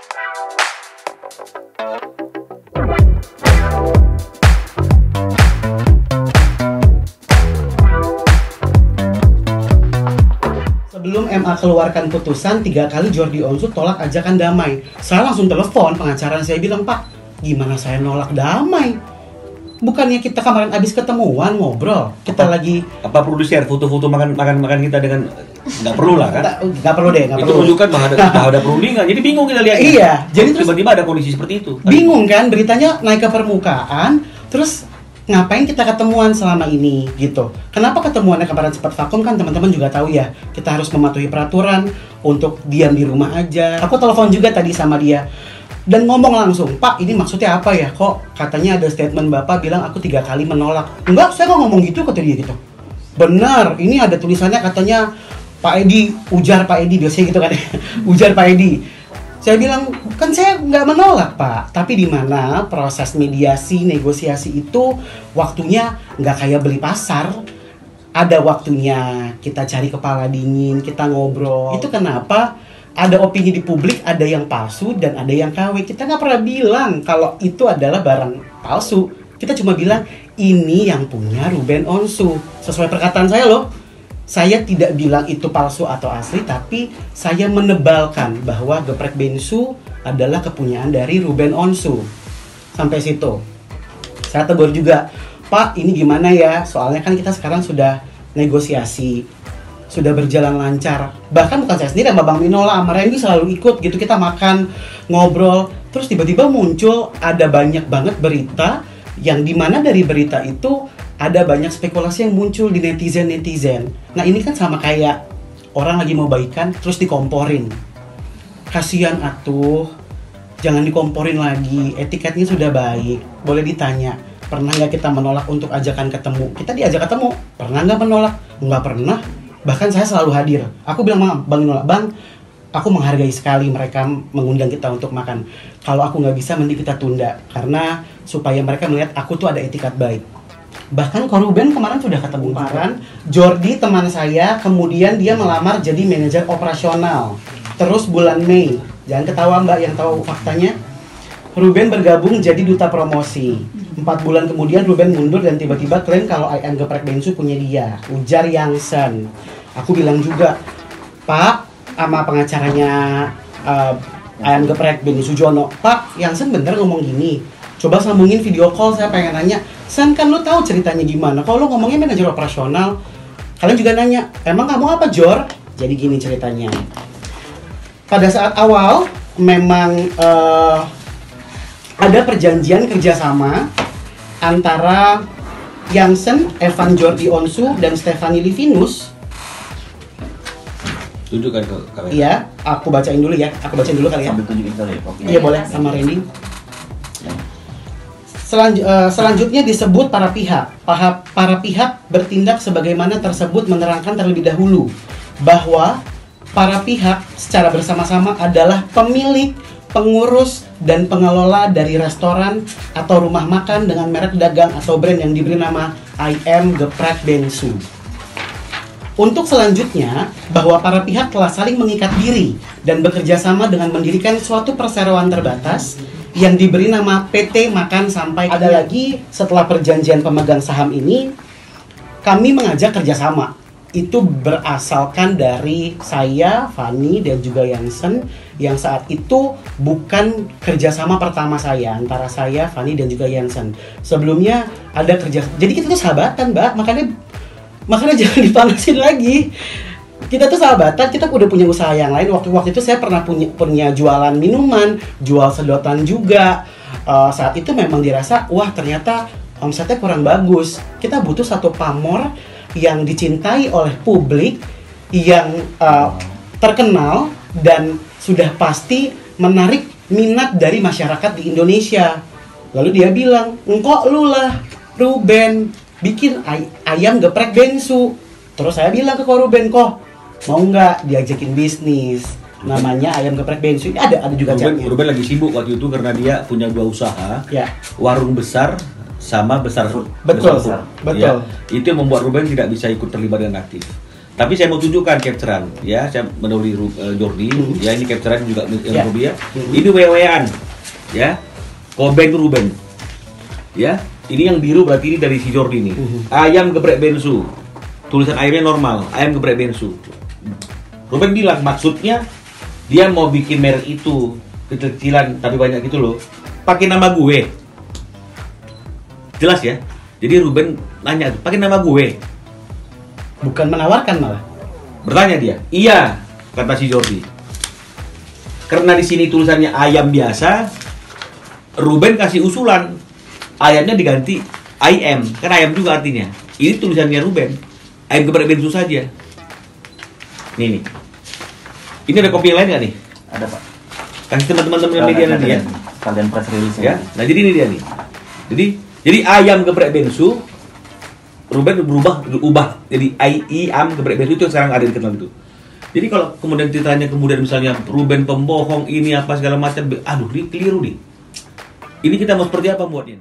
Sebelum MA keluarkan putusan, 3 kali Jordi Onsu tolak ajakan damai. Saya langsung telepon pengacara, saya bilang, Pak, gimana saya nolak damai? Bukannya kita kemarin abis ketemuan ngobrol, kita lagi apa perlu di-share foto-foto makan kita dengan nggak perlu lah kan? Nggak perlu deh, nggak itu perlu. menunjukkan bahwa ada perundingan, jadi bingung kita lihat. Iya, jadi terus tiba-tiba ada kondisi seperti itu. bingung kan, beritanya naik ke permukaan, terus ngapain kita ketemuan selama ini gitu? Kenapa ketemuannya kemarin sempat vakum kan teman-teman juga tahu ya, kita harus mematuhi peraturan untuk diam di rumah aja. Aku telepon juga tadi sama dia. Dan ngomong langsung, Pak, ini maksudnya apa ya? Kok katanya ada statement Bapak bilang aku 3 kali menolak. Enggak, saya nggak ngomong gitu, kata dia gitu. Benar, ini ada tulisannya katanya Pak Edi, ujar Pak Edi, biasanya gitu kan. Ujar Pak Edi. Saya bilang, kan saya nggak menolak, Pak. Tapi di mana proses mediasi, negosiasi itu waktunya nggak kayak beli pasar. Ada waktunya kita cari kepala dingin, kita ngobrol. Itu kenapa ada opini di publik, ada yang palsu dan ada yang KW. Kita nggak pernah bilang kalau itu adalah barang palsu. Kita cuma bilang ini yang punya Ruben Onsu. Sesuai perkataan saya loh. Saya tidak bilang itu palsu atau asli, tapi saya menebalkan bahwa geprek bensu adalah kepunyaan dari Ruben Onsu. Sampai situ. Saya tegur juga, Pak, ini gimana ya? Soalnya kan kita sekarang sudah negosiasi, sudah berjalan lancar. Bahkan bukan saya sendiri, sama Bang Minola, sama Randy selalu ikut gitu. Kita makan, ngobrol. Terus tiba-tiba muncul ada banyak banget berita, yang dimana dari berita itu ada banyak spekulasi yang muncul di netizen-netizen. Nah ini kan sama kayak orang lagi mau baikan, terus dikomporin. Kasian atuh, jangan dikomporin lagi, etiketnya sudah baik. Boleh ditanya, pernah nggak kita menolak untuk ajakan ketemu? Kita diajak ketemu, pernah nggak menolak? Nggak pernah. Bahkan saya selalu hadir. Aku bilang, Bang Minola, Bang, aku menghargai sekali mereka mengundang kita untuk makan. Kalau aku nggak bisa, mending kita tunda. Karena supaya mereka melihat aku tuh ada etikat baik. Bahkan Koruben kemarin sudah ketemu kemarin. Jordi teman saya, kemudian dia melamar jadi manajer operasional. Terus bulan Mei, jangan ketawa Mbak yang tahu faktanya, Ruben bergabung jadi duta promosi. 4 bulan kemudian Ruben mundur dan tiba-tiba klaim kalau IM Geprek Bensu punya dia. Ujar Yangsen. Aku bilang juga, Pak, sama pengacaranya IM Geprek Bensu Jono, Pak, Yangsen bener ngomong gini. Coba sambungin video call, saya pengen nanya, San, kan lu tahu ceritanya gimana? Kalau lu ngomongnya manajer operasional, kalian juga nanya, emang kamu apa, Jor? Jadi gini ceritanya. Pada saat awal, memang ada perjanjian kerjasama antara Yangsen, Evan Jordi Onsu, dan Stefani Livinus. Tunjukkan ke kamera. Iya, aku bacain dulu ya. Aku bacain dulu kali ya. Sambil tunjukin kali ya. Oke. Iya boleh, sama Randy. Selanjutnya disebut para pihak. Para pihak bertindak sebagaimana tersebut menerangkan terlebih dahulu bahwa para pihak secara bersama-sama adalah pemilik, pengurus, dan pengelola dari restoran atau rumah makan dengan merek dagang atau brand yang diberi nama IM Geprek Bensu. Untuk selanjutnya, bahwa para pihak telah saling mengikat diri dan bekerja sama dengan mendirikan suatu perseroan terbatas yang diberi nama PT Makan Sampai. Ada lagi, setelah perjanjian pemegang saham ini, kami mengajak kerjasama. Itu berasalkan dari saya, Fanny, dan juga Yangsen, yang saat itu bukan kerjasama pertama saya antara saya, Fanny, dan juga Yangsen. Sebelumnya ada kerja, jadi kita tuh sahabatan, Mbak. Makanya jangan dipanasin lagi. Kita tuh sahabatan, kita udah punya usaha yang lain. Waktu itu saya pernah punya jualan minuman, jual sedotan juga. Saat itu memang dirasa, wah ternyata omsetnya kurang bagus. Kita butuh satu pamor yang dicintai oleh publik, yang terkenal dan sudah pasti menarik minat dari masyarakat di Indonesia. Lalu dia bilang, engkau lu lah Ruben, bikin ayam geprek bensu. Terus saya bilang ke Ruben, kok mau nggak diajakin bisnis namanya ayam geprek bensu? Ada juga chatnya. Ruben lagi sibuk waktu itu karena dia punya 2 usaha, ya. Warung besar sama besar food. Betul. Ya, itu yang membuat Ruben tidak bisa ikut terlibat dengan aktif. Tapi saya mau tunjukkan capturean, ya. Saya mendahului Jordi, ya ini capturean juga yang Ruby ya. Ini WW-an, ya. Koben itu Ruben, ya. Ini yang biru berarti ini dari si Jordi nih. Ayam geprek bensu, tulisan ayamnya normal, ayam geprek bensu. Ruben bilang maksudnya dia mau bikin merek itu kecil-kecilan tapi banyak gitu loh, pakai nama gue. Jelas ya. Jadi Ruben nanya, pakai nama gue. Bukan menawarkan malah. Bertanya dia, iya, kata si Jordi. Karena di sini tulisannya ayam biasa, Ruben kasih usulan, ayamnya diganti IM, kan ayam juga artinya. Ini tulisannya Ruben, ayam geprek bensu saja. Nih. Ini ada kopi yang lain nggak nih? Ada Pak. Kasih teman-teman media nanti ya. Kalian press release Ya. Nah jadi ini dia nih. Jadi ayam geprek bensu, Ruben ubah jadi ayam geprek bensu itu yang sekarang ada di kenal itu. Jadi kalau kemudian ditanya misalnya Ruben pembohong ini apa segala macam, aduh ini keliru nih. Ini kita mau seperti apa buatnya?